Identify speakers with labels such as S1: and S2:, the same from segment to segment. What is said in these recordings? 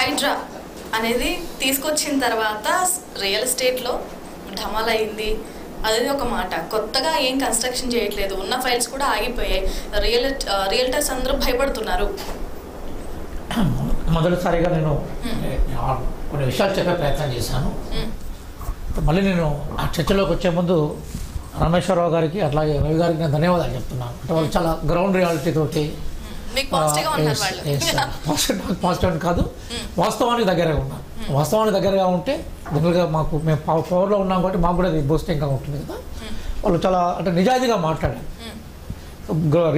S1: హైడ్రా అనేది తీసుకొచ్చిన తర్వాత రియల్ ఎస్టేట్లో ధమాల్ అయింది. అది ఒక మాట. కొత్తగా ఏం కన్స్ట్రక్షన్ చేయట్లేదు, ఉన్న ఫైల్స్ కూడా ఆగిపోయాయి. రియల్టర్స్ అందరూ భయపడుతున్నారు.
S2: మొదటిసారిగా నేను కొన్ని విషయాలు చెప్పే ప్రయత్నం చేశాను. మళ్ళీ నేను ఆ చర్చలోకి వచ్చే ముందు రామేశ్వరరావు గారికి అట్లాగే రవి గారికి నేను ధన్యవాదాలు చెప్తున్నాను. అంటే వాళ్ళు చాలా గ్రౌండ్ రియాలిటీ తోటి పాజిటివ్ కాదు, వాస్తవానికి దగ్గరగా ఉన్నారు. వాస్తవానికి దగ్గరగా ఉంటే జనరల్గా మేము పవర్లో ఉన్నాం కాబట్టి మాకు కూడా అది బూస్టింగ్గా ఉంటుంది కదా. వాళ్ళు చాలా అంటే నిజాయితీగా మాట్లాడారు,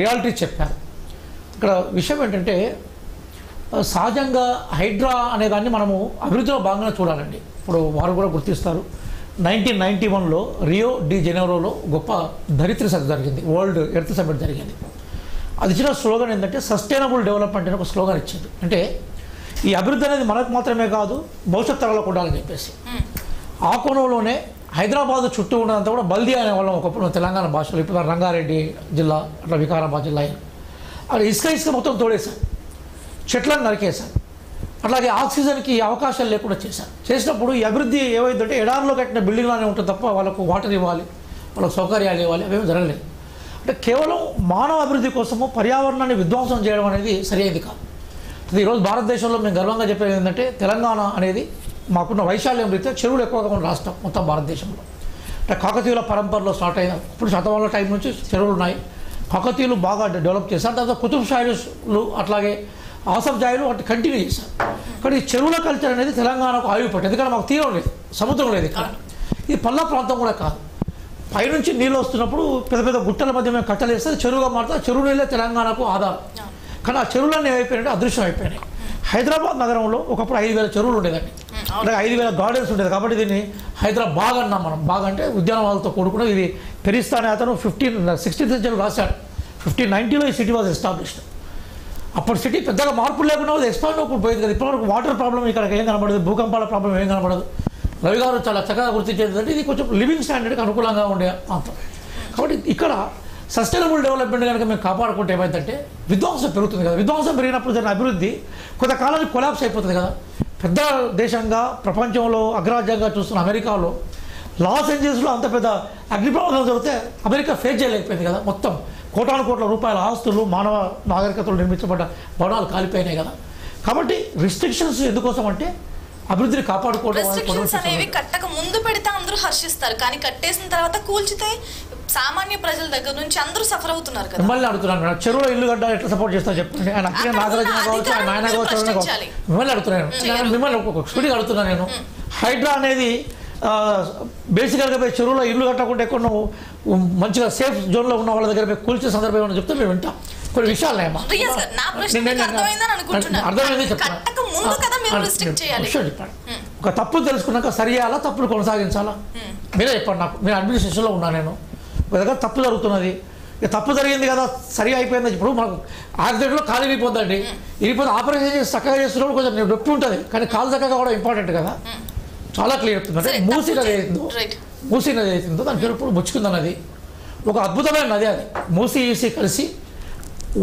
S2: రియాలిటీ చెప్పారు. ఇక్కడ విషయం ఏంటంటే సహజంగా హైడ్రా అనేదాన్ని మనము అభివృద్ధిలో భాగంగా చూడాలండి. ఇప్పుడు వారు కూడా గుర్తిస్తారు, 1991లో రియో డి జెనెరోలో గొప్ప ధరిత్రి సదస్సు జరిగింది, వరల్డ్ ఎర్త్ సమిట్ జరిగింది. అది ఇచ్చిన స్లోగన్ ఏంటంటే సస్టైనబుల్ డెవలప్మెంట్ అని ఒక స్లోగన్ ఇచ్చింది. అంటే ఈ అభివృద్ధి అనేది మనకు మాత్రమే కాదు, భవిష్యత్ తరాలకు ఉండాలని చెప్పేసి. ఆ కోణంలోనే హైదరాబాద్ చుట్టూ ఉన్నదంతా కూడా బల్దియా అనే వాళ్ళం ఒకప్పుడు తెలంగాణ భాషలో, ఇప్పుడు రంగారెడ్డి జిల్లా అట్లా వికారాబాద్ జిల్లా అక్కడ ఇసుక మొత్తం తోడేశారు, చెట్లను నరికేశారు. అట్లాగే ఆక్సిజన్కి అవకాశాలు లేకుండా చేశారు. చేసినప్పుడు ఈ అభివృద్ధి ఏమైందంటే ఎడారిలో కట్టిన బిల్డింగ్లోనే ఉంటుంది తప్ప వాళ్ళకు వాటర్ ఇవ్వాలి, వాళ్ళకు సౌకర్యాలు ఇవ్వాలి, అవేమీ జరగలేదు. అంటే కేవలం మానవ అభివృద్ధి కోసము పర్యావరణాన్ని విధ్వంసం చేయడం అనేది సరైనది కాదు. ఈరోజు భారతదేశంలో మేము గర్వంగా చెప్పేది ఏంటంటే తెలంగాణ అనేది మాకున్న వైశాల్యం రీత్యా చెరువులు ఎక్కువగా ఉన్న రాష్ట్రం మొత్తం భారతదేశంలో. అంటే కాకతీయుల పరంపరలో స్టార్ట్ అయిన ఇప్పుడు శతమానుల టైం నుంచి చెరువులు ఉన్నాయి. కాకతీయులు బాగా డెవలప్ చేశారు. తర్వాత కుతుబ్ షాహీలు అట్లాగే ఆసఫ్ జాయిలు అంటే కంటిన్యూ చేశారు. కానీ ఈ చెరువుల కల్చర్ అనేది తెలంగాణకు ఆయుపట్టింది. ఎందుకంటే మాకు తీరం లేదు, సముద్రం లేదు ఇక్కడ. ఇది పల్లా ప్రాంతం కూడా కాదు. పైనుంచి నీళ్ళు వస్తున్నప్పుడు పెద్ద పెద్ద గుట్టల మధ్య మేము కట్టలేస్తే చెరువుగా మారుతుంది. చెరువు నీళ్ళే తెలంగాణకు ఆధారం. కానీ ఆ చెరువులన్నీ ఏమైపోయినాయంటే అదృశ్యం అయిపోయినాయి. హైదరాబాద్ నగరంలో ఒకప్పుడు 5,000 చెరువులు ఉండేదండి, అలాగే 5,000 గార్డెన్స్ ఉండేది. కాబట్టి దీన్ని హైదరాబాద్ అన్నాం మనం. బాగా అంటే ఉద్యానవనాలతో కూడుకున్నది. ఇది పెరిస్తానే అతను 16th సెంచరీ రాశాడు. 1590లో ఈ సిటీ వాజ్ ఎస్టాబ్లిష్డ్. అప్పుడు సిటీ పెద్దగా మార్పులు లేకుండా ఎక్స్పాండ్ అప్పుడు పోయింది కదా. ఇప్పటివరకు వాటర్ ప్రాబ్లం ఇక్కడ ఏం కనబడదు, భూకంపాల ప్రాబ్లం ఏం కనబడదు. రవి గారు చాలా చక్కగా గుర్తించేది ఇది కొంచెం లివింగ్ స్టాండర్డ్కి అనుకూలంగా ఉండే ప్రాంతం. కాబట్టి ఇక్కడ సస్టైనబుల్ డెవలప్మెంట్ కనుక మేము కాపాడుకుంటే ఏమైందంటే విధ్వంసం పెరుగుతుంది కదా. విధ్వంసం పెరిగినప్పుడు జరిగిన అభివృద్ధి కొంతకాలానికి కొలాప్స్ అయిపోతుంది కదా. పెద్ద దేశంగా ప్రపంచంలో అగ్రరాజ్యంగా చూస్తున్న అమెరికాలో లాస్ ఏంజల్స్లో అంత పెద్ద అగ్నిప్రమాదం జరిగితే అమెరికా ఫేస్ చేయలేకపోయింది కదా. మొత్తం కోటాను కోట్ల రూపాయల ఆస్తులు, మానవ నాగరికతలు నిర్మించబడ్డ భవనాలు కాలిపోయినాయి కదా. కాబట్టి రిస్ట్రిక్షన్స్ ఎందుకోసం అంటే అభివృద్ధిని కాపాడుకోవడం.
S1: రెస్ట్రిక్షన్స్ అనేవి కట్టక ముందు పెడితే అందరూ హర్షిస్తారు, కానీ కట్టేసిన తర్వాత కూల్చితే సామాన్య ప్రజల దగ్గర నుంచి అందరూ సఫర్ అవుతున్నారు కదా.
S2: మిమ్మల్ని అడుగుతున్నాను మేడం, చెరువులో ఇల్లు కట్టాలి ఎట్లా సపోర్ట్ చేస్తా చెప్పండి. ఆయన అక్కడ నాగరాజన కావచ్చు, ఆయన ఆయన కావచ్చు, మిమ్మల్ని అడుగుతున్నాను. మిమ్మల్ని ఒక స్టూడియో అడుగుతున్నాను నేను. హైడ్రా అనేది బేసికల్గా పోయి చెరువులో ఇల్లు కట్టకుండా ఎక్కడ నువ్వు మంచిగా సేఫ్ జోన్లో ఉన్న వాళ్ళ దగ్గర పోయి కూల్చే సందర్భం ఏమన్నా చెప్తే మేము వింటాం. కొన్ని విషయాలు అర్థమైంది చెప్తాను. చెప్పండి, ఒక తప్పులు తెలుసుకున్నాక సరి చేయాలా, తప్పులు కొనసాగించాలా? మీరే చెప్పండి నాకు. మీరు అడ్మినిస్ట్రేషన్లో ఉన్నా, నేను ఒక దగ్గర తప్పు జరుగుతున్నది, ఇక తప్పు జరిగింది కదా, సరి అయిపోయింది. ఇప్పుడు మనకు యాక్సిడెంట్లో కాలు విరిగిపోద్దండి, విరిగిపోతే ఆపరేషన్ చేసి చక్కగా చేస్తున్నప్పుడు కొంచెం నొప్పి ఉంటుంది, కానీ కాలు చక్కగా కూడా ఇంపార్టెంట్ కదా. చాలా క్లియర్ చెప్తుంది. అంటే మూసీ నది అవుతుందో దాని పేరు ఇప్పుడు ముచ్చుకుంది నది. ఒక అద్భుతమైన నది అది. మూసీ ఈసీ కలిసి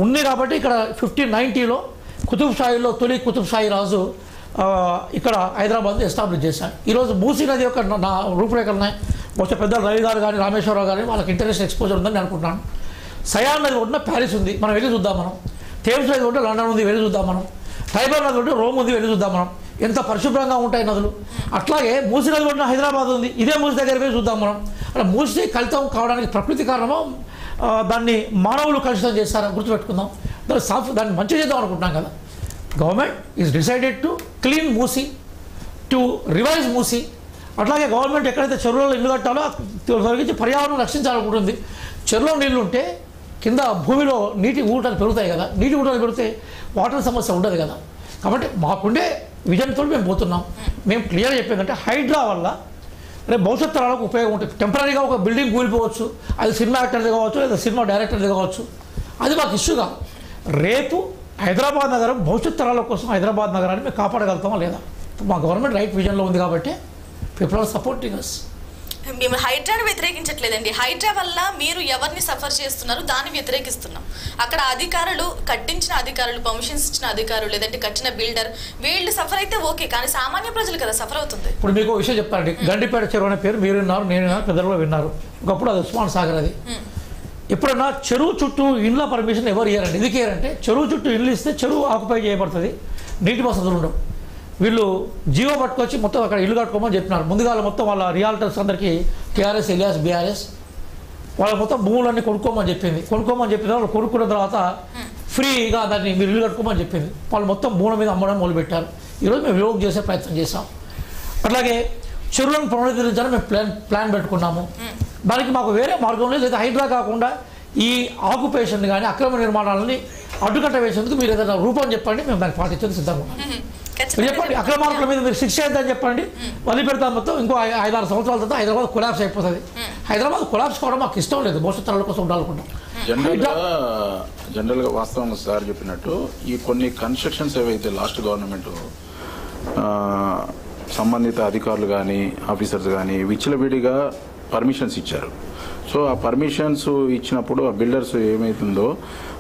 S2: ఉంది కాబట్టి ఇక్కడ 1590లో కుతుబ్ షాహీలో తొలి కుతుబ్ షాహీ రాజు ఇక్కడ హైదరాబాద్లో ఎస్టాబ్లిష్ చేశాడు. ఈరోజు మూసీ నది యొక్క రూపురేఖలు ఉన్నాయి. బహుశా పెద్ద రవి గారు కానీ రామేశ్వరరావు కానీ వాళ్ళకి ఇంటర్నేషనల్ ఎక్స్పోజర్ ఉందని నేను అనుకుంటున్నాను. సయాన్ నది ఒడ్డున ప్యారిస్ ఉంది, మనం వెళ్ళి చూద్దాం. మనం థేమ్స్ నది ఒడ్డున లండన్ ఉంది, వెళ్ళి చూద్దాం. మనం టైబర్ నది ఒడ్డున రోమ్ ఉంది, వెళ్ళి చూద్దాం. మనం ఎంత పరిశుభ్రంగా ఉంటాయి నదులు. అట్లాగే మూసీ నది ఒడ్డున హైదరాబాద్ ఉంది, ఇదే మూసీ దగ్గర పోయి చూద్దాం. మనం అక్కడ మూసీ కలుషితం కావడానికి ప్రకృతి కారణమో దాన్ని మానవులు కలుషితం చేస్తారని గుర్తుపెట్టుకుందాం. దాన్ని మంచి చేద్దాం అనుకుంటున్నాం కదా. Government is decided to clean Musi, to revise Musi. అట్లాగే గవర్నమెంట్ ఎక్కడైతే చెరువులో ఇల్లు కట్టాలో తొలగించి పర్యావరణం రక్షించాలనుకుంటుంది. చెరువులో నీళ్ళు ఉంటే కింద భూమిలో నీటి ఊటలు పెరుగుతాయి కదా. నీటి ఊటలు పెరిగితే వాటర్ సమస్య ఉండదు కదా. కాబట్టి మాకుండే విజన్తో మేము పోతున్నాం. మేము క్లియర్గా చెప్పేదంటే హైడ్రా వల్ల రేపు భవిష్యత్ తరాలకు ఉపయోగం ఉంటుంది. టెంపరీగా ఒక బిల్డింగ్ కూలిపోవచ్చు, అది సినిమా యాక్టర్ది కావచ్చు, లేదా సినిమా డైరెక్టర్ది కావచ్చు, అది మాకు ఇష్యూ కాదు. రేపు హైదరాబాద్ నగరం భవిష్యత్ తరాల కోసం హైదరాబాద్ నగరాన్ని మేము కాపాడగలుగుతామా లేదా? మా గవర్నమెంట్ రైట్ విజన్లో ఉంది కాబట్టి పీపుల్ ఆర్ సపోర్టింగ్ అస్.
S1: మేము హైడ్రాని వ్యతిరేకించట్లేదండి. హైడ్రా వల్ల మీరు ఎవరిని సఫర్ చేస్తున్నారు దాన్ని వ్యతిరేకిస్తున్నాం. అక్కడ అధికారులు, కట్టించిన అధికారులు, పర్మిషన్స్ ఇచ్చిన అధికారులు, లేదంటే కట్టిన బిల్డర్, వీళ్ళు సఫర్ అయితే ఓకే, కానీ సామాన్య ప్రజలు కదా సఫర్ అవుతుంది.
S2: ఇప్పుడు మీకు విషయం చెప్తానండి. గండిపేట చెరువు అనే పేరు మీరు విన్నారు, నేను విన్నారు, పెద్దలు విన్నారు. ఒకప్పుడు అది ఉస్మాన్ సాగర్. అది ఎప్పుడన్నా చెరువు చుట్టూ ఇండ్ల పర్మిషన్ ఎవరు ఇయ్యారండి. ఎందుకు ఇయ్యారంటే చెరువు చుట్టూ ఇండ్లు ఇస్తే చెరువు ఆక్యుపై చేయబడుతుంది, నీటి వసతులు ఉండవు. వీళ్ళు జీవో పట్టుకొచ్చి మొత్తం అక్కడ ఇల్లు కట్టుకోమని చెప్పినారు. ముందుగా మొత్తం వాళ్ళ రియాల్టర్స్ అందరికీ టీఆర్ఎస్, ఎలియాస్, బీఆర్ఎస్ వాళ్ళ మొత్తం భూములన్నీ కొనుక్కోమని చెప్పింది. కొనుక్కోమని చెప్పిన వాళ్ళు కొనుక్కున్న తర్వాత ఫ్రీగా దాన్ని మీరు ఇల్లు కట్టుకోమని చెప్పింది. వాళ్ళు మొత్తం భూముల మీద అమ్మడం మొదలుపెట్టారు. ఈరోజు మేము రివోక్ చేసే ప్రయత్నం చేసాం. అట్లాగే చెరువులను పునరుద్ధరించాలని మేము ప్లాన్ పెట్టుకున్నాము. దానికి మాకు వేరే మార్గం లేదు. లేదా హైడ్రా కాకుండా ఈ ఆక్యుపేషన్ కానీ అక్రమ నిర్మాణాలని అడ్డుకట్ట వేసేందుకు మీరు ఏదైనా రూపం చెప్పండి, మేము దాన్ని పాటించేందుకు సిద్ధంగా ఉన్నాం. మీరు చెప్పండి, అక్రమార్కుల మీద మీరు శిక్ష ఏంటని చెప్పండి, వదిలిపెడతాం. మొత్తం ఇంకో 5-6 సంవత్సరాల తర్వాత హైదరాబాద్ కొలాప్స్ అయిపోతుంది. హైదరాబాద్ కొలాప్స్ కావడం మాకు ఇష్టం లేదు. భవిష్యత్ తరాల కోసం ఉండాలనుకుంటాం.
S3: జనరల్గా వాస్తవంగా సార్ చెప్పినట్టు ఈ కొన్ని కన్స్ట్రక్షన్స్ ఏవైతే లాస్ట్ గవర్నమెంట్ సంబంధిత అధికారులు కానీ ఆఫీసర్స్ కానీ విచ్చలవిడిగా పర్మిషన్స్ ఇచ్చారు. సో ఆ పర్మిషన్స్ ఇచ్చినప్పుడు ఆ బిల్డర్స్ ఏమైతుందో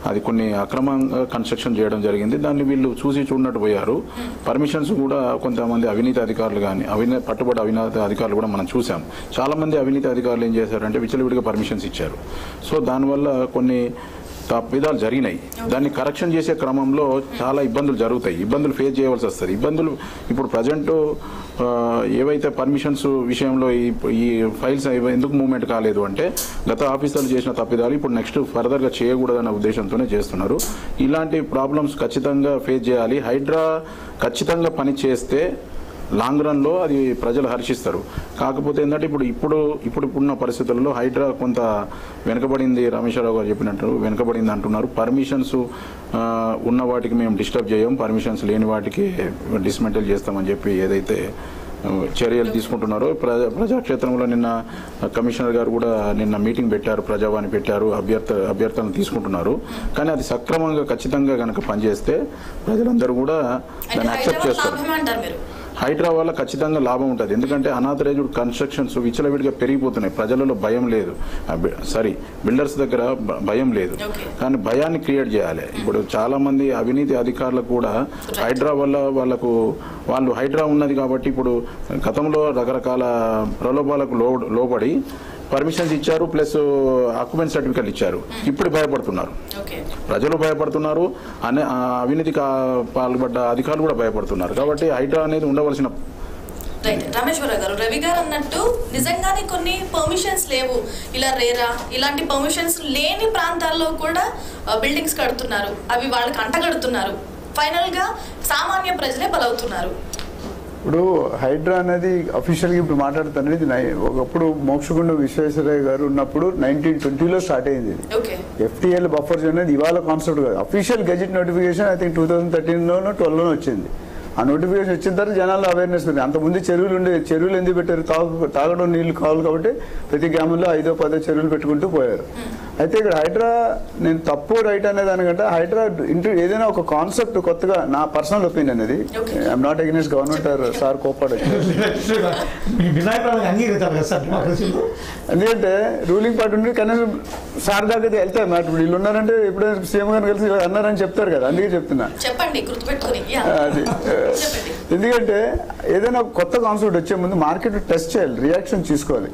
S3: అది కొన్ని అక్రమంగా కన్స్ట్రక్షన్ చేయడం జరిగింది. దాన్ని వీళ్ళు చూసి చూడనట్టు పోయారు. పర్మిషన్స్ కూడా కొంతమంది అవినీతి అధికారులు కానీ పట్టుబడి అవినీతి అధికారులు కూడా మనం చూసాం. చాలామంది అవినీతి అధికారులు ఏం చేశారంటే విచ్చలవిడిగా పర్మిషన్స్ ఇచ్చారు. సో దానివల్ల కొన్ని తప్పిదాలు జరిగినాయి. దాన్ని కరెక్షన్ చేసే క్రమంలో చాలా ఇబ్బందులు జరుగుతాయి, ఇబ్బందులు ఫేస్ చేయవలసి వస్తుంది. ఇబ్బందులు ఇప్పుడు ప్రజెంట్ ఏవైతే పర్మిషన్స్ విషయంలో ఈ ఫైల్స్ ఎందుకు మూవ్మెంట్ కాలేదు అంటే గత ఆఫీసర్లు చేసిన తప్పిదాలు ఇప్పుడు నెక్స్ట్ ఫర్దర్గా చేయకూడదన్న ఉద్దేశంతోనే చేస్తున్నారు. ఇలాంటి ప్రాబ్లమ్స్ ఖచ్చితంగా ఫేస్ చేయాలి. హైడ్రా ఖచ్చితంగా పని చేస్తే లాంగ్ రన్లో అది ప్రజలు హర్షిస్తారు. కాకపోతే ఏంటంటే ఇప్పుడున్న పరిస్థితుల్లో హైడ్రా కొంత వెనుకబడింది. రామేశ్వరరావు గారు చెప్పినట్టు వెనుకబడింది అంటున్నారు. పర్మిషన్స్ ఉన్న వాటికి మేము డిస్టర్బ్ చేయం, పర్మిషన్స్ లేని వాటికి డిస్మెంటల్ చేస్తామని చెప్పి ఏదైతే చర్యలు తీసుకుంటున్నారో ప్రజాక్షేత్రంలో నిన్న కమిషనర్ గారు కూడా నిన్న మీటింగ్ పెట్టారు, ప్రజావాణి పెట్టారు, అభ్యర్థనలు తీసుకుంటున్నారు. కానీ అది సక్రమంగా ఖచ్చితంగా కనుక పనిచేస్తే ప్రజలందరూ కూడా దాన్ని యాక్సెప్ట్ చేస్తారు. హైడ్రా వల్ల ఖచ్చితంగా లాభం ఉంటుంది. ఎందుకంటే అనాథరైజ్డ్ కన్స్ట్రక్షన్స్ విచ్చలవిడిగా పెరిగిపోతున్నాయి. ప్రజలలో భయం లేదు, బిల్డర్స్ దగ్గర భయం లేదు. కానీ భయాన్ని క్రియేట్ చేయాలి. ఇప్పుడు చాలా మంది అవినీతి అధికారులకు కూడా హైడ్రా వల్ల వాళ్ళు హైడ్రా ఉన్నది కాబట్టి ఇప్పుడు గతంలో రకరకాల ప్రలోభాలకు లోబడి పర్మిషన్స్ ఇచ్చారు, ప్లస్ ఆక్యుపెంట్ సర్టిఫికెట్లు ఇచ్చారు. ఇప్పుడు భయపడుతున్నారు, ప్రజలు భయపడుతున్నారు, అవినీతికి పాల్పడ్డ అధికారులు కూడా భయపడుతున్నారు. కాబట్టి హైడ్రా అనేది ఉండవలసిన.
S1: రామేశ్వర గారు, రవి గారు అన్నట్టు నిజంగానే కొన్ని పర్మిషన్స్ లేవు, ఇలా రేరా ఇలాంటి పర్మిషన్స్ లేని ప్రాంతాల్లో కూడా బిల్డింగ్స్ కడుతున్నారు, అవి వాళ్ళకి అంటగడుతున్నారు. ఫైనల్ గా సామాన్య ప్రజలే బలవుతున్నారు.
S4: ఇప్పుడు హైడ్రా అనేది అఫీషియల్గా ఇప్పుడు మాట్లాడుతున్నది ఒకప్పుడు మోక్షగుండం విశ్వేశ్వరయ్య గారు ఉన్నప్పుడు 1920లో స్టార్ట్ అయింది. ఎఫ్టీఎల్ బఫర్ జోన్ అనేది ఇవాళ కాన్సెప్ట్ కాదు. Official gazette notification I think 2013లోనో 12లోనో వచ్చింది. ఆ నోటిఫికేషన్ వచ్చిన తర్వాత జనాల్లో అవేర్నెస్ పెరిగింది. అంతకుముందు చెరువులు ఎందుకు పెట్టారు? తాగడం నీళ్లు కావాలి కాబట్టి ప్రతి గ్రామంలో 5-10 చెరువులు పెట్టుకుంటూ పోయారు. అయితే ఇక్కడ హైడ్రా నేను తప్పు రైట్ అనే దానికంటే హైడ్రా ఏదైనా ఒక కాన్సెప్ట్ కొత్తగా నా పర్సనల్ ఒపీనియన్ అది. I'm not against government sir కోపాడచ్చు. ఎందుకంటే రూలింగ్ పార్టీ ఉండి కనీసం సార్ దాకా వెళ్తారు. నాకు ఇప్పుడు వీళ్ళు ఉన్నారంటే ఎప్పుడైనా సీఎం గారిని కలిసి అన్నారని చెప్తారు కదా, అందుకే చెప్తున్నా. అది ఎందుకంటే ఏదైనా కొత్త కాన్సెప్ట్ వచ్చే ముందు మార్కెట్ టెస్ట్ చేయాలి, రియాక్షన్ తీసుకోవాలి.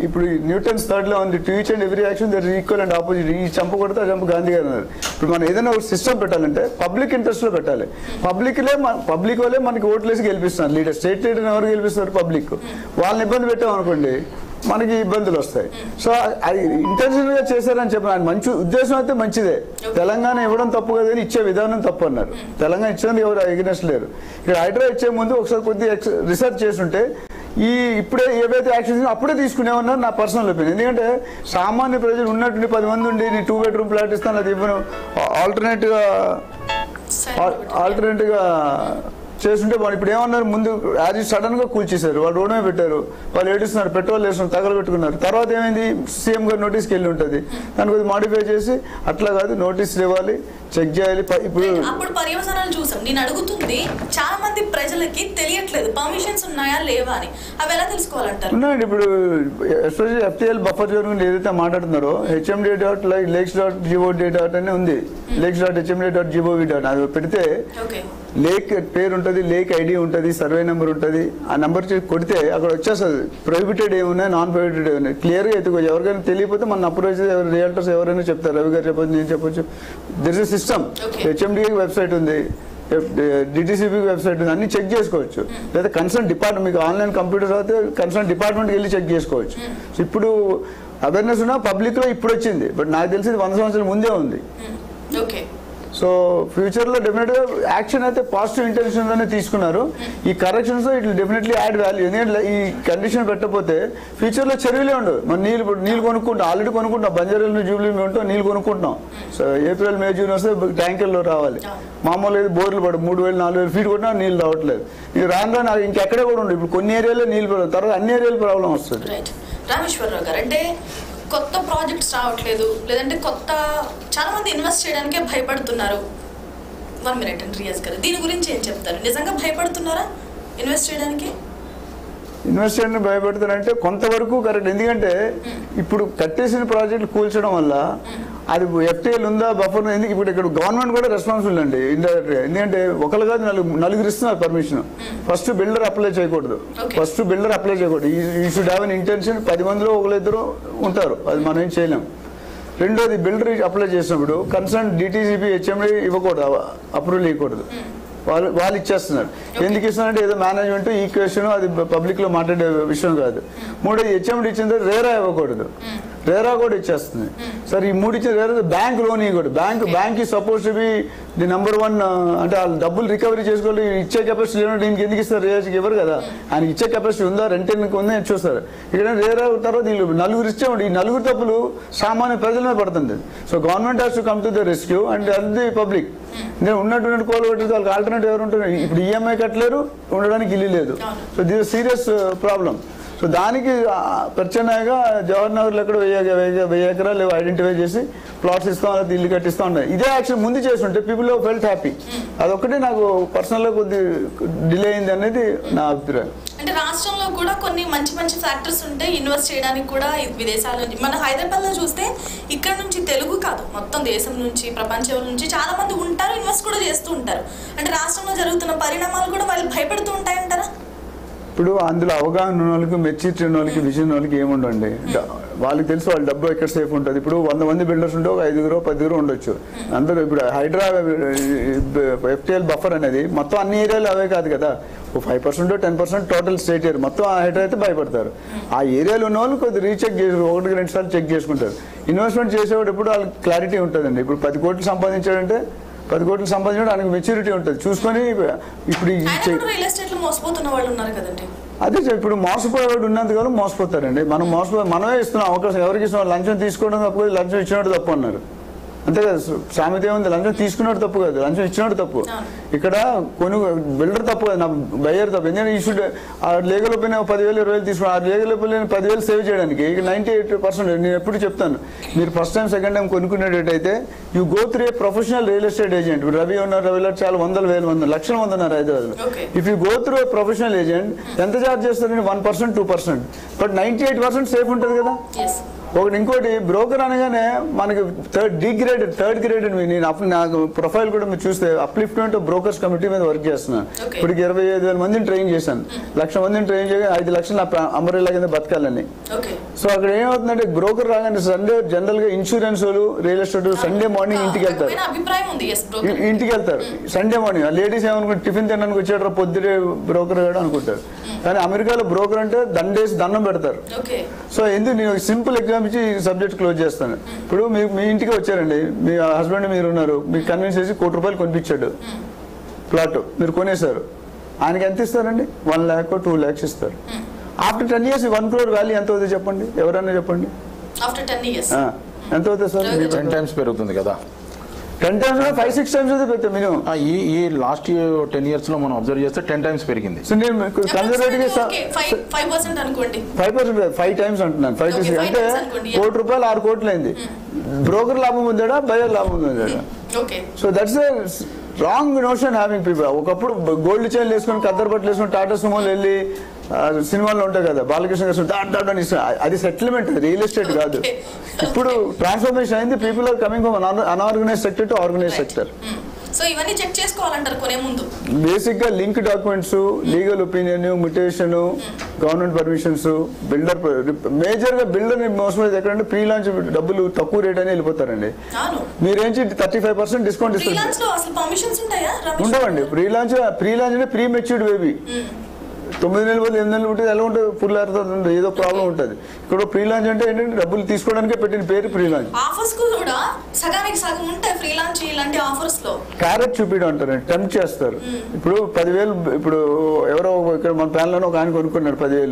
S4: ఇప్పుడు న్యూటన్స్ థర్డ్ లా ఉంది, to each and every reaction there is equal and opposite. ఈ చంప కొడితే ఆ చంప గాంధీ గారు అన్నారు. ఇప్పుడు మనం ఏదైనా ఒక సిస్టమ్ పెట్టాలంటే పబ్లిక్ ఇంట్రెస్ట్ లో పెట్టాలి. పబ్లిక్ వాళ్ళే మనకి ఓట్లేసి గెలిపిస్తున్నారు. లీడర్ స్టేట్ లీడర్ ఎవరు గెలిపిస్తారు? పబ్లిక్. వాళ్ళని ఇబ్బంది పెట్టామనుకోండి మనకి ఇబ్బందులు వస్తాయి. సో అది ఇంటెన్షన్ గా చేశారని చెప్పిన మంచి ఉద్దేశం అయితే మంచిదే. తెలంగాణ ఇవ్వడం తప్పు కదా, ఇచ్చే విధానం తప్పు అన్నారు. తెలంగాణ ఇచ్చేందుకు ఎవరు ఎగ్నెస్ట్ లేరు. ఇక్కడ హైడ్రా ఇచ్చే ముందు ఒకసారి కొద్దిగా రిసర్చ్ చేస్తుంటే ఇప్పుడే ఏవైతే యాక్షన్ అప్పుడే తీసుకునేమన్నారు నా పర్సనల్ ఒపీనియన్. ఎందుకంటే సామాన్య ప్రజలు ఉన్నట్టు 10 మంది ఉండి నీ 2 బెడ్రూమ్ ఫ్లాట్ ఇస్తాను అది ఇవ్వను ఆల్టర్నేట్ గా చేస్తుంటే వాళ్ళు ఇప్పుడు ఏమన్నారు, ముందు అది సడన్ గా కూల్చేశారు, వాళ్ళు రోడ్డు మీద పెట్టారు, వాళ్ళు ఏడుస్తున్నారు, పెట్రోల్ వేస్తున్నారు, తగలబెట్టుకున్నారు. తర్వాత ఏమైంది, సీఎం గారు నోటీస్కి వెళ్ళి ఉంటుంది, దాన్ని కొద్దిగా మాడిఫై చేసి అట్లా కాదు నోటీసులు ఇవ్వాలి, చెక్ చేయాలి.
S1: ఇప్పుడు పర్యవసానాలు చూసాం. నేను అడుగుతుంది చాలా మంది ప్రజలకి తెలియట్లేదు, పర్మిషన్స్ ఉన్నాయా లేవా అని అవి ఎలా తెలుసుకోవాలంటారు?
S4: ఉన్నాయండి. ఇప్పుడు ఎస్పెషల్లీ FTL బఫర్ జోన్ గురించి ఏదైతే మాట్లాడుతున్నారో hmd.lakes.gov.in అని ఉంది. lakes.hmd.gov.in అది పెడితే లేక్ పేరు ఉంటుంది, లేక్ ఐడి ఉంటుంది, సర్వే నెంబర్ ఉంటుంది. ఆ నెంబర్ కొడితే అక్కడ వచ్చేస్తుంది ప్రొహిబిటెడ్ ఏమున్నాయి, నాన్ ప్రొహిబిటెడ్ ఏమున్నాయి క్లియర్గా ఎత్తుకోవచ్చు. ఎవరికైనా తెలియకపోతే మన అప్రోచ్ రియల్టర్స్ ఎవరైనా చెప్తారు, రవి గారు చెప్పొచ్చు, నేను చెప్పొచ్చు. There is a system. HMDA website ఉంది, DTCP వెబ్సైట్ ఉంది, అన్ని చెక్ చేసుకోవచ్చు. లేదా కన్సర్న్ డిపార్ట్మెంట్, మీకు ఆన్లైన్ కంప్యూటర్స్ అయితే కన్సర్న్ డిపార్ట్మెంట్కి వెళ్ళి చెక్ చేసుకోవచ్చు. సో ఇప్పుడు అవేర్నెస్ ఉన్న పబ్లిక్లో ఇప్పుడు వచ్చింది, బట్ నాకు తెలిసి 100 సంవత్సరాల ముందే ఉంది. సో ఫ్యూచర్లో డెఫినెట్గా యాక్షన్ అయితే పాజిటివ్ ఇంటెన్షన్తోనే తీసుకున్నారు. ఈ corrections it definitely add value. ఎందుకంటే ఈ కండిషన్ పెట్టకపోతే ఫ్యూచర్లో చెరువులే ఉండవు. మనం నీళ్ళు కొనుక్కుంటాం, ఆల్రెడీ కొనుక్కుంటాం. బంజారాలు జూబ్లీ మేము ఉంటాం, నీళ్ళు కొనుక్కుంటాం. సో ఏప్రిల్ మే జూన్ వస్తే ట్యాంకర్లో రావాలి. మామూలు అయితే బోర్లు పడు 3000-4000 ఫీట్ కొట్టినా నీళ్ళు రావట్లేదు. నీకు రాను రాను ఇంకెక్కడే కూడా ఉండవు. ఇప్పుడు కొన్ని ఏరియాలో నీళ్ళు పడవు, తర్వాత అన్ని ఏరియాలో ప్రాబ్లం వస్తుంది.
S1: రామేశ్వరరావు గారు, అంటే కొత్త ప్రాజెక్ట్స్ రావట్లేదు, లేదంటే చాలా మంది ఇన్వెస్ట్ చేయడానికే భయపడుతున్నారు. 1 minute అండి రియాజ్ గారు, దీని గురించి ఏం చెప్తారు? నిజంగా భయపడుతున్నారా ఇన్వెస్ట్ చేయడానికి?
S4: ఇన్వెస్ట్ చేయడానికి భయపడతారంటే కొంతవరకు కరెక్ట్. ఎందుకంటే ఇప్పుడు కట్టేసిన ప్రాజెక్టులు కూల్చడం వల్ల అది FTL ఉందా బఫర్, ఎందుకు ఇప్పుడు ఇక్కడ గవర్నమెంట్ కూడా రెస్పాన్సిబుల్ అండి ఇండైరెక్ట్గా. ఎందుకంటే ఒకరు కాదు నలుగురు ఇస్తున్నారు పర్మిషన్. ఫస్ట్ బిల్డర్ అప్లై చేయకూడదు. ఈ షుడ్ హ్యావ్ ఎన్ ఇంటెన్షన్. 10 మందిలో ఒకరిద్దరు ఉంటారు, అది మనం ఏం చేయలేం. రెండోది బిల్డర్ అప్లై చేసినప్పుడు కన్సర్న్ DTCP HMD ఇవ్వకూడదు, అప్రూవల్ ఇవ్వకూడదు. వాళ్ళు ఇచ్చేస్తున్నారు. ఎందుకు ఇస్తున్నారంటే ఏదో మేనేజ్మెంట్ ఈక్వేషన్, అది పబ్లిక్లో మాట్లాడే విషయం కాదు. మూడోది HMD ఇచ్చిన తర్వాత రేరా ఇవ్వకూడదు, రేరా కూడా ఇచ్చేస్తుంది. సరే ఈ 3 ఇచ్చిన రేరా బ్యాంక్ లోన్ ఇవ్వకూడదు. బ్యాంక్ ఈ suppose to be the number 1. అంటే వాళ్ళు డబ్బులు రికవరీ చేసుకోవాలి. ఇచ్చే కెపాసిటీ లేదంటే దీనికి ఎందుకు ఇస్తారు? రేరాకి ఇవ్వరు కదా. ఆయన ఇచ్చే కెపాసిటీ ఉందా, రెంటెన్కి ఉందా చూస్తారు. ఇక్కడ రేరా తర్వాత వీళ్ళు నలుగురు ఇచ్చామండి. ఈ నలుగురు తప్పులు సామాన్య ప్రజల మీద పడుతుంది. So government has to come to the rescue and అది ది పబ్లిక్. నేను ఉన్నటువంటి కోలు కొట్టి వాళ్ళకి ఆల్టర్నేటివ్ ఎవరు ఉంటారు? ఇప్పుడు EMI కట్టలేరు, ఉండడానికి ఇల్లు లేదు. So this serious problem. So దానికి ప్రత్యామ్నాయంగా జవహర్ నగర్లో ఎక్కడ 1000 ఎకరాలు ఐడెంటిఫై చేసి ప్లాట్స్ ఇస్తాం, లేదా ఇల్లు కట్టిస్తూ ఉన్నాయి. ఇదే యాక్షన్ ముందు చేస్తుంటే పీపుల్ ఫెల్ట్ హ్యాపీ. అదొక్కటే నాకు పర్సనల్గా కొద్ది డిలే అయింది అనేది నా అభిప్రాయం.
S1: అంటే రాష్ట్రంలో కూడా కొన్ని మంచి ఫ్యాక్టర్స్ ఉంటాయి ఇన్వెస్ట్ చేయడానికి కూడా విదేశాల నుంచి. మన హైదరాబాద్లో చూస్తే ఇక్కడ నుంచి తెలుగు కాదు, మొత్తం దేశం నుంచి, ప్రపంచం నుంచి చాలా మంది ఉంటారు, ఇన్వెస్ట్ కూడా చేస్తూ ఉంటారు. అంటే రాష్ట్రంలో జరుగుతున్న పరిణామాలు కూడా వాళ్ళు భయపడుతూ ఉంటాయంటారా?
S4: ఇప్పుడు అందులో అవగాహన ఉన్న వాళ్ళకి, మెచ్యూరిటీ ఉన్న వాళ్ళకి, విజన్ ఉన్న వాళ్ళకి ఏముండండి. వాళ్ళకి తెలుసు వాళ్ళ డబ్బు ఎక్కడ సేఫ్ ఉంటుంది. ఇప్పుడు 100 మంది బిల్డర్స్ ఉంటే ఒక 5-10 ఉండొచ్చు అందరూ. ఇప్పుడు హైడ్రా FTL బఫర్ అనేది మొత్తం అన్ని ఏరియాలు అవే కాదు కదా. 5% 10% టోటల్ స్టేట్ ఏరియా మొత్తం హైడ్రా అయితే భయపడతారు. ఆ ఏరియాలో ఉన్న వాళ్ళు కొద్దిగా రీచెక్ చేసి 1-2 సార్లు చెక్ చేసుకుంటారు. ఇన్వెస్ట్మెంట్ చేసేవాడు ఎప్పుడు వాళ్ళకి క్లారిటీ ఉంటుందండి. ఇప్పుడు 10 కోట్లు సంపాదించాడంటే 10 కోట్లు సంపాదించడం ఆయనకు మెచ్యూరిటీ ఉంటుంది చూసుకొని. ఇప్పుడు అదే ఇప్పుడు మోసపోయేవాడు ఉన్నంతకాలం మోసపోతారండి. మనమే ఇస్తున్నాం అవకాశం. ఎవరికి ఇస్తున్నాం? లంచం తీసుకోవడం తప్పు, లంచం ఇచ్చినట్టు తప్పు అన్నారు. అంతే కదా, సామెత ఏముంది? లంచం తీసుకున్నాడు తప్పు కాదు, లంచం ఇచ్చినాడు తప్పు. ఇక్కడ బిల్డర్ తప్పు కాదు, నా బయ్యర్ తప్పు. ఎందుకంటే ఈ షుడ్ ఆ లీగల్ ఒపీనియన్ 10,000-20,000 తీసుకున్నాను. ఆ లీగల్ ఒపీనియన్ 10,000 సేవ్ చేయడానికి 98% నేను ఎప్పుడు చెప్తాను, మీరు ఫస్ట్ టైం సెకండ్ టైం కొనుక్కునేటైతే you go through a professional real estate agent. Ravi ఉన్నారు, రవిలో చాలా 100,000 మంది, లక్షల మంది ఉన్నారు హైదరాబాద్లో. If you go through a professional agent ఎంత ఛార్జ్ చేస్తారండి? 1%, 2%. బట్ 98% సేఫ్ ఉంటుంది కదా. ఇంకోటి బ్రోకర్ అనగానే మనకి థర్డ్ గ్రేడ్ నేను నాకు ప్రొఫైల్ కూడా మీరు చూస్తే అప్లిఫ్ట్మెంట్ బ్రోకర్స్ కమిటీ మీద వర్క్ చేస్తున్నాను. ఇప్పుడు 25,000 మందిని ట్రైన్ చేశాను. 1,00,000 మందిని ట్రైన్ చేయగా 5 లక్షలు నా అంబరేలా కింద బతకాలని. సో అక్కడ ఏమవుతుందంటే బ్రోకర్ రాగానే సండే జనరల్ గా ఇన్సూరెన్స్ వాళ్ళు, రియల్ ఎస్టేట్ సండే మార్నింగ్ ఇంటికి వెళ్తారు. సండే మార్నింగ్ లేడీస్ ఏమనుకుంటే టిఫిన్ తినడానికి వచ్చాడు పొద్దుడే బ్రోకర్ గాడు అనుకుంటారు. కానీ అమెరికాలో బ్రోకర్ అంటే దండేసి దండం పెడతారు. సో ఎందుకు నేను సింపుల్ ఎగ్జాంపుల్ ఇచ్చి సబ్జెక్ట్ క్లోజ్ చేస్తాను. ఇప్పుడు మీ ఇంటికి వచ్చారండి, మీ హస్బెండ్ మీరు ఉన్నారు, మీకు కన్విన్స్ చేసి ₹1 కోటి కొనిపించాడు ప్లాట్, మీరు కొనేశారు. ఆయనకి ఎంత ఇస్తారండి? 1 lakh or 2 lakhs ఇస్తారు. ఆఫ్టర్ 10 years 1 crore వాల్యూ ఎంత అవుతుంది చెప్పండి? ఎవరన్నా చెప్పండి. ఎంత అవుతుంది సార్?
S3: 10 times పెరుగుతుంది కదా.
S4: 10 times 5-6 times అయితే పెరుగుతుంది మినిమం.
S3: ఈ లాస్ట్ 10 years లో మనం అబ్జర్వ్ చేస్తే 10 times పెరిగింది.
S4: సో నేను కన్సర్వేటివ్
S1: 5% అనుకోండి,
S4: 5 times అంటున్నాను. 5 to 6 అంటే ₹1 కోటి 6 కోట్లు అయింది. బ్రోకర్ లాభం ఉందా, బయర్ లాభం ఉందా? So that's wrong notion having people. ఒకప్పుడు గోల్డ్ చైన్లు వేసుకొని కద్దరు బట్టలు వేసుకొని టాటా సుమోలు వెళ్ళి సినిమాల్లో ఉంటాయి కదా బాలకృష్ణ గారు అది సెటిల్మెంట్, రియల్ ఎస్టేట్ కాదు. ఇప్పుడు ట్రాన్స్ఫర్మేషన్ అయింది. People are coming from unorganise sector to organise sector.
S1: So ఇవన్నీ చెక్ చేసుకోవాలంటారు కొనే ముందు.
S4: బేసిక్ గా link documents, legal opinion, mutation, government permissions. Builder major గా బిల్డర్ మోసపోయేది ఎక్కడంటే ప్రీ లాంచ్ డబ్బులు తక్కువ రేట్ అని వెళ్ళిపోతారండి. మీరేంచి 35% డిస్కౌంట్ ఇస్తారు. ఉండవండి. ప్రీ లాంచ్ అంటే ప్రీ మెచ్యూర్డ్ బేబీ. 9 నెలలు 8 నెలలు ఉంటుంది. ఎలా ఉంటుంది? ఫుల్ అర్థం ఏదో ప్రాబ్లం ఉంటుంది. ఇక్కడ ప్రీ లాంచ్ అంటే ఏంటంటే డబ్బులు తీసుకోవడానికే పెట్టిన పేరు ప్రీ లాంచ్.
S1: ఆఫర్స్ కూడా సగానికి సగం ఉంటాయి ఫ్రీ లాంచ్ ఇలాంటి ఆఫర్స్ లో.
S4: క్యారెట్ చూపించడం అంటారండి, టెంప్ట్ చేస్తారు. ఇప్పుడు 10,000, ఇప్పుడు ఎవరో ఇక్కడ మన ప్యాన్ లోనే ఒక ఆయన కొనుక్కున్నాడు 10,000.